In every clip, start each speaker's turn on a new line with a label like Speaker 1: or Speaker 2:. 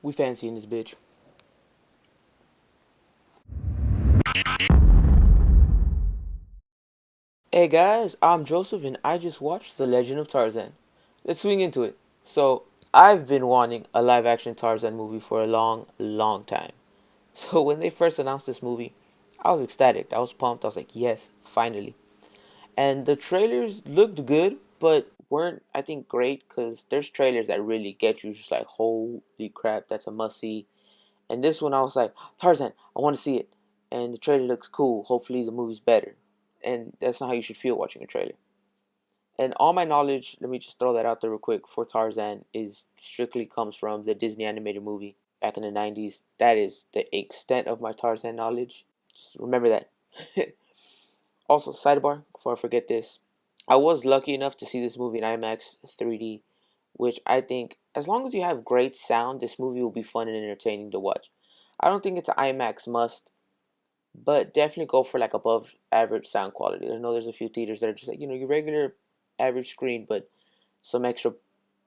Speaker 1: We fancying this bitch. Hey guys, I'm Joseph and I just watched The Legend of Tarzan. Let's swing into it. So, I've been wanting a live action Tarzan movie for a long, long time. So, when they first announced this movie, I was ecstatic. I was pumped. I was like, yes, finally. And the trailers looked good, but weren't, I think, great because there's trailers that really get you just like, holy crap, that's a must see. And this one, I was like, Tarzan, I want to see it. And the trailer looks cool. Hopefully, the movie's better. And that's not how you should feel watching a trailer. And all my knowledge, let me just throw that out there real quick, for Tarzan is strictly comes from the Disney animated movie back in the 90s. That is the extent of my Tarzan knowledge. Just remember that. Also, sidebar, before I forget this, I was lucky enough to see this movie in IMAX 3D, which I think, as long as you have great sound, this movie will be fun and entertaining to watch. I don't think it's an IMAX must, but definitely go for like above average sound quality. I know there's a few theaters that are just like, your regular average screen, but some extra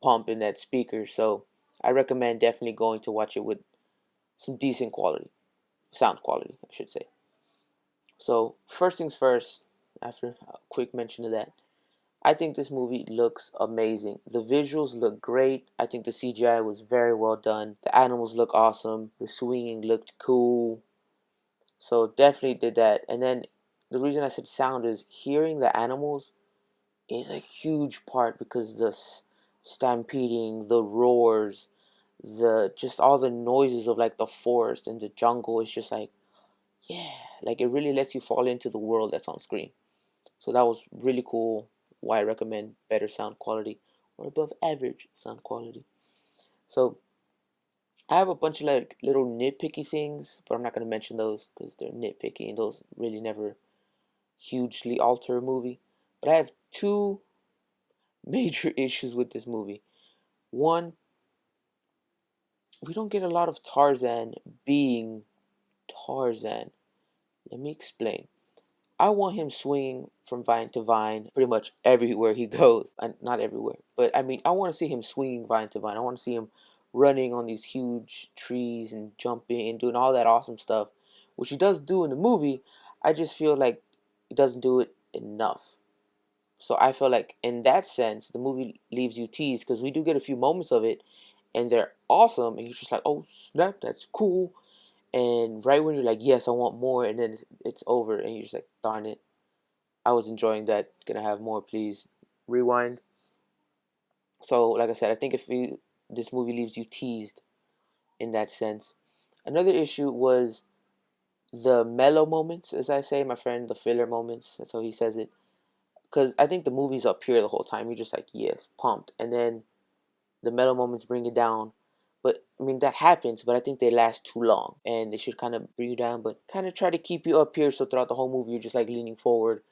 Speaker 1: pump in that speaker. So I recommend definitely going to watch it with some decent quality, sound quality, I should say. So first things first, after a quick mention of that, I think this movie looks amazing. The visuals look great. I think the CGI was very well done. The animals look awesome. The swinging looked cool. So definitely did that. And then the reason I said sound is hearing the animals is a huge part because the stampeding, the roars, the just all the noises of like the forest and the jungle is just like, yeah, like it really lets you fall into the world that's on screen. So that was really cool. Why I recommend better sound quality or above average sound quality. So I have a bunch of like little nitpicky things, but I'm not gonna mention those because they're nitpicky and those really never hugely alter a movie. But I have two major issues with this movie. One, we don't get a lot of Tarzan being Tarzan. Let me explain. I want him swinging from vine to vine pretty much everywhere he goes. And not everywhere, but I mean, I want to see him swinging vine to vine. I want to see him running on these huge trees and jumping and doing all that awesome stuff, which he does do in the movie. I just feel like he doesn't do it enough. So I feel like in that sense, the movie leaves you teased because we do get a few moments of it, and they're awesome, and you're just like, oh snap, that's cool. And right when you're like, yes, I want more, and then it's over, and you're just like, darn it, I was enjoying that. Gonna have more, please. Rewind. So, like I said, I think if this movie leaves you teased in that sense. Another issue was the mellow moments, as I say, my friend, the filler moments. That's how he says it. Because I think the movie's up here the whole time. You're just like, yes, pumped. And then the mellow moments bring it down. But I mean that happens, but I think they last too long, and they should kind of bring you down, but kind of try to keep you up here. So throughout the whole movie, you're just like leaning forward,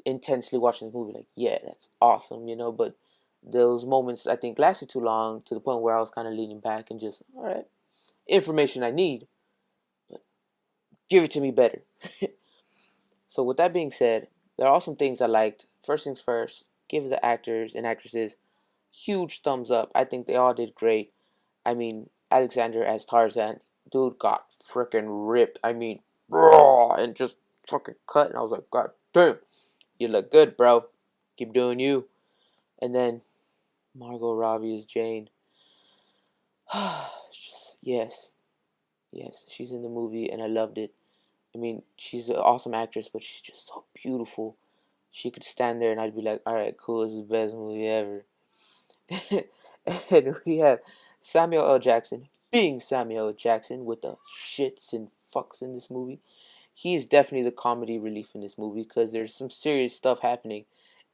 Speaker 1: intensely watching this movie, like, yeah, that's awesome. But those moments I think lasted too long to the point where I was kind of leaning back and just, all right, information I need, but give it to me better. So with that being said, there are some things I liked. First things first, give the actors and actresses huge thumbs up. I think they all did great. I mean, Alexander as Tarzan, dude got freaking ripped. I mean, raw and just fucking cut. And I was like, God damn, you look good, bro. Keep doing you. And then Margot Robbie as Jane. Yes, yes, she's in the movie and I loved it. I mean, she's an awesome actress, but she's just so beautiful. She could stand there and I'd be like, all right, cool, this is the best movie ever. And we have Samuel L. Jackson being Samuel L. Jackson with the shits and fucks in this movie. He's definitely the comedy relief in this movie because there's some serious stuff happening,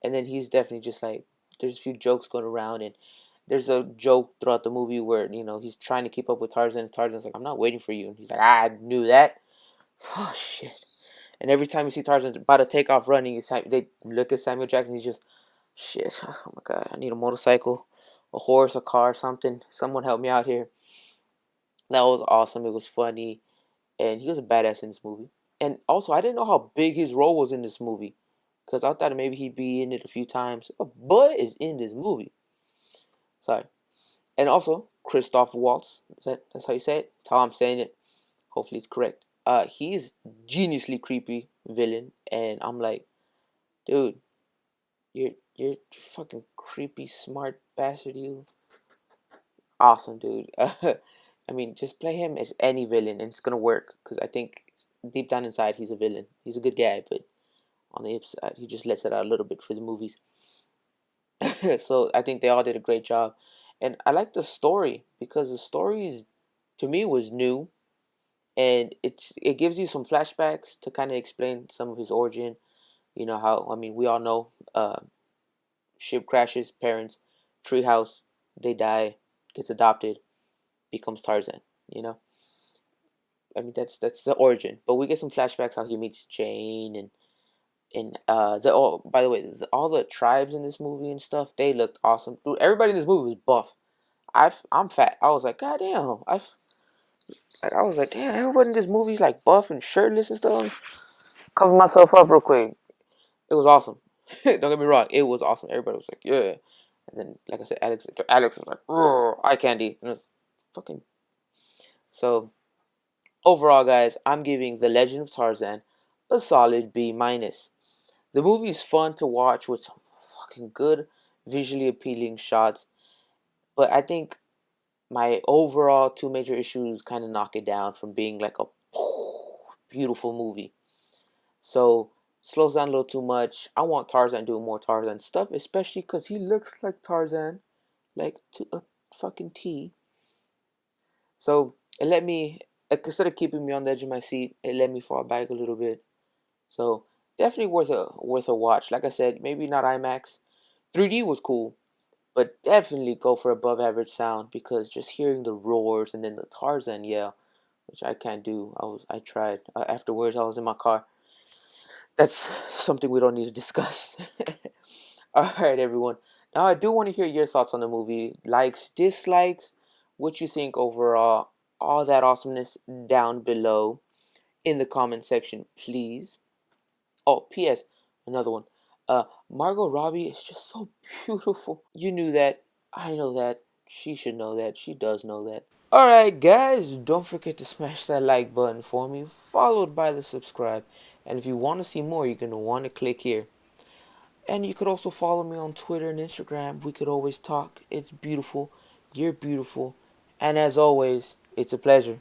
Speaker 1: and then he's definitely just like, there's a few jokes going around, and there's a joke throughout the movie where he's trying to keep up with Tarzan, and Tarzan's like, I'm not waiting for you, and he's like, I knew that. Oh shit! And every time you see Tarzan about to take off running, they look at Samuel Jackson. He's just, shit. Oh my god! I need a motorcycle, a horse, a car, something. Someone help me out here. That was awesome. It was funny, and he was a badass in this movie. And also, I didn't know how big his role was in this movie, because I thought maybe he'd be in it a few times. A boy is in this movie. Sorry. And also, Christoph Waltz. That's how you say it? That's how I'm saying it. Hopefully it's correct. He's geniusly creepy villain, and I'm like, dude, you're fucking creepy smart bastard. You awesome, dude. I mean, just play him as any villain, and it's gonna work. Because I think deep down inside, he's a villain. He's a good guy, but on the upside, he just lets it out a little bit for the movies. So I think they all did a great job, and I like the story because the story is, to me, was new, and it gives you some flashbacks to kind of explain some of his origin. You know how, I mean, we all know, ship crashes, parents, treehouse, they die, gets adopted, becomes Tarzan. You know, I mean that's the origin. But we get some flashbacks how he meets Jane and the oh, by the way, all the tribes in this movie and stuff, they looked awesome. Dude, everybody in this movie was buff. I'm fat. I was like, God damn. I was like, damn, everybody in this movie's like buff and shirtless and stuff. Cover myself up real quick. It was awesome. Don't get me wrong, it was awesome. Everybody was like, yeah. And then, like I said, Alex was like, eye candy. And it was fucking. So overall, guys, I'm giving The Legend of Tarzan a solid B minus. The movie is fun to watch with some fucking good, visually appealing shots, but I think my overall two major issues kind of knock it down from being like a beautiful movie. So slows down a little too much. I want Tarzan doing more Tarzan stuff, especially because he looks like Tarzan, like to a fucking T. So it let me, like, instead of keeping me on the edge of my seat, it let me fall back a little bit. So definitely worth a watch. Like I said, maybe not IMAX. 3D was cool, but definitely go for above average sound because just hearing the roars and then the Tarzan yell, which I can't do. I tried. Afterwards, I was in my car. That's something we don't need to discuss. All right, everyone. Now I do want to hear your thoughts on the movie. Likes, dislikes, what you think overall, all that awesomeness down below in the comment section, please. Oh, P.S. Another one. Margot Robbie is just so beautiful. You knew that. I know that. She should know that. She does know that. Alright, guys, don't forget to smash that like button for me, followed by the subscribe. And if you want to see more, you're going to want to click here. And you could also follow me on Twitter and Instagram. We could always talk. It's beautiful. You're beautiful. And as always, it's a pleasure.